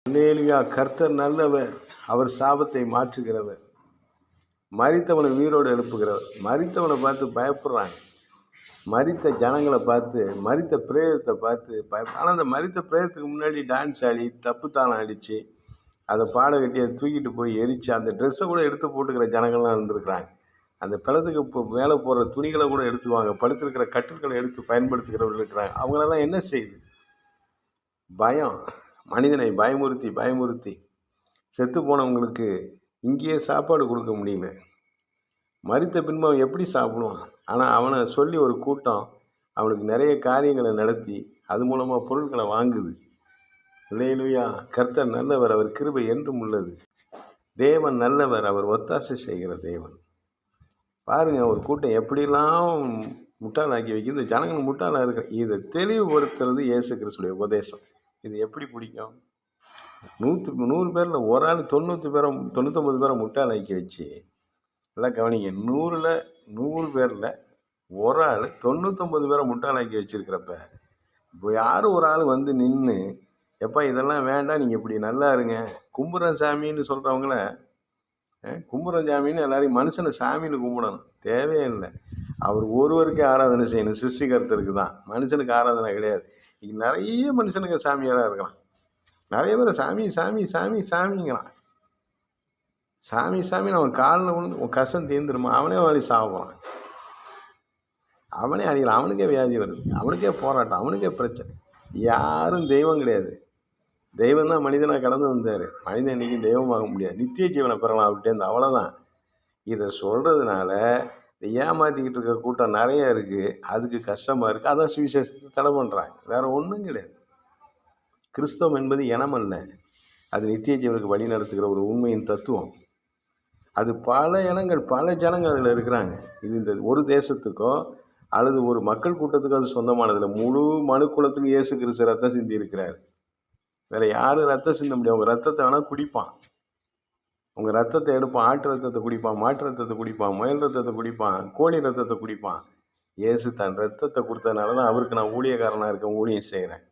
அல்லேலூயா. கர்த்தர் நல்லவர், அவர் சாபத்தை மாற்றுகிறவர், மரித்தவனை உயிரோடு எழுப்புகிறவர். மரித்தவனை பார்த்து பயப்படுறாங்க, மரித்த ஜனங்களை பார்த்து, மரித்த பிரேதத்தை பார்த்து ஆனால் அந்த மரித்த பிரேதத்துக்கு முன்னாடி டான்ஸ் ஆடி தப்புத்தாளம் அடித்து அதை பாட கட்டி அதை தூக்கிட்டு போய் எரித்து அந்த ட்ரெஸ்ஸை கூட எடுத்து போட்டுக்கிற ஜனங்கள்லாம் இருந்திருக்கிறாங்க. அந்த பிளத்துக்கு இப்போ மேலே போடுற துணிகளை கூட எடுத்துவாங்க, படுத்திருக்கிற கட்டில்களை எடுத்து பயன்படுத்துகிறவர்கள் இருக்கிறாங்க. அவங்களெல்லாம் என்ன செய்யுது? பயம். மனிதனை பயமுறுத்தி பயமுறுத்தி செத்து போனவங்களுக்கு இங்கேயே சாப்பாடு கொடுக்க முடியல. மரித்த பின்பு அவன் எப்படி சாப்பிடுவான்? ஆனால் அவனை சொல்லி ஒரு கூட்டம் அவனுக்கு நிறைய காரியங்களை நடத்தி அது மூலமாக பொருட்களை வாங்குது. அல்லேலூயா. கர்த்தர் நல்லவர், அவர் கிருபை என்றும் உள்ளது. தேவன் நல்லவர், அவர் ஒத்தாசை செய்கிற தேவன். பாருங்க, ஒரு கூட்டம் எப்படிலாம் முட்டாளாக்கி வைக்க, இந்த ஜனங்கள் முட்டாளாக இருக்கிற இதை தெளிவுபடுத்துறது இயேசு கிறிஸ்துடைய உபதேசம். இது எப்படி பிடிக்கும்? 100 பேரில் ஒரு ஆள் 99 பேரை முட்டாளாக்கி வச்சு, எல்லாம் கவனிங்க, 100 பேரில் ஒரு ஆள் 99 பேரை முட்டாளாக்கி வச்சிருக்கிறப்ப, இப்போ யாரும் ஒரு ஆள் வந்து நின்று, எப்பா இதெல்லாம் வேண்டாம், நீங்கள் இப்படி நல்லா இருங்க, கும்புறன் சாமின்னு சொல்கிறவங்கள கும்புறன் சாமின்னு எல்லாரையும் மனுஷனை சாமின்னு கும்பிடணும், தேவையே இல்லை. அவர் ஒருவருக்கே ஆராதனை செய்யணும், சிருஷ்டிகர்த்தருக்கு தான். மனுஷனுக்கு ஆராதனை கிடையாது. இங்கே நிறைய மனுஷனுக்கு சாமியாராக இருக்கலாம். நிறைய பேர் சாமி சாமி சாமி சாமிங்கிறான். சாமி சாமின்னு அவன் காலில் விழுந்து உன் கஷ்டம் தீர்ந்துருமா? அவனே வழி சாப்பிட்றான், அவனே அடிக்கிறான், அவனுக்கே வியாதி வருது, அவனுக்கே போராட்டம், அவனுக்கே பிரச்சனை. யாரும் தெய்வம் கிடையாது. தெய்வம் தான் மனிதனாக கடந்து வந்தார். மனிதன் இன்றைக்கி தெய்வமாக முடியாது, நித்திய ஜீவனை பெறலாம் அப்படின்ட்டு, அவ்வளோதான். இதை சொல்கிறதுனால இந்த ஏமாற்றிக்கிட்டு இருக்க கூட்டம் நிறைய இருக்குது. அதுக்கு கஷ்டமாக இருக்குது, அதான் சுவிசேஷத்தை தடை பண்ணுறாங்க. வேறு ஒன்றும் கிடையாது. கிறிஸ்தவம் என்பது இனம் அல்ல, அது நித்திய ஜீவனுக்கு வழி நடத்துகிற ஒரு உண்மையின் தத்துவம். அது பல இனங்கள், பல ஜனங்கள் அதில் இருக்கிறாங்க. இது இந்த ஒரு தேசத்துக்கோ அல்லது ஒரு மக்கள் கூட்டத்துக்கோ அது சொந்தமானதில்லை. முழு மனு குலத்துக்கு இயேசு கிறிஸ்து ரத்தம் சிந்தி இருக்கிறார். வேறு யாரும் ரத்தம் சிந்த முடியாது. உங்கள் ரத்தத்தை வேணால் குடிப்பான், உங்கள் ரத்தத்தை எடுப்பான், ஆட்டு ரத்தத்தை குடிப்பான், மாட்டு ரத்தத்தை குடிப்பான், முயல் ரத்தத்தை குடிப்பான், கோழி ரத்தத்தை குடிப்பான். இயேசு தன் ரத்தத்தை கொடுத்ததுனால தான் அவருக்கு நான் ஊழியக்காரனாக இருக்கேன், ஊழியம் செய்கிறேன்.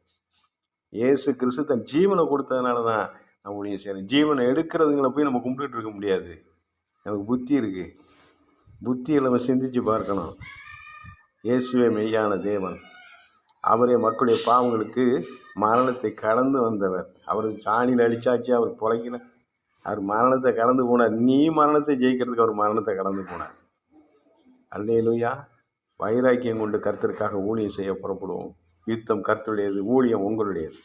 இயேசு கிறிஸ்து தன் ஜீவனை கொடுத்ததுனால தான் நான் ஊழியம் செய்கிறேன். ஜீவனை எடுக்கிறதுங்களை போய் நம்ம கும்பிட்டுட்டு இருக்க முடியாது. நமக்கு புத்தி இருக்குது, புத்தியில் நம்ம சிந்திச்சு பார்க்கணும். இயேசுவே மெய்யான தேவன், அவரே மக்களுடைய பாவங்களுக்கு மரணத்தை கடந்து வந்தவர். அவர் சாணியில் அடித்தாச்சு, அவர் பொழைக்கல, அவர் மரணத்தை கடந்து போனார். நீ மரணத்தை ஜெயிக்கிறதுக்கு அவர் மரணத்தை கடந்து போனார். அல்லேலூயா. வைராக்கியம் கொண்டு கர்த்தருக்காக ஊழியம் செய்ய புறப்படுவோம். யுத்தம் கர்த்தருடையது, ஊழியம் உங்களுடையது.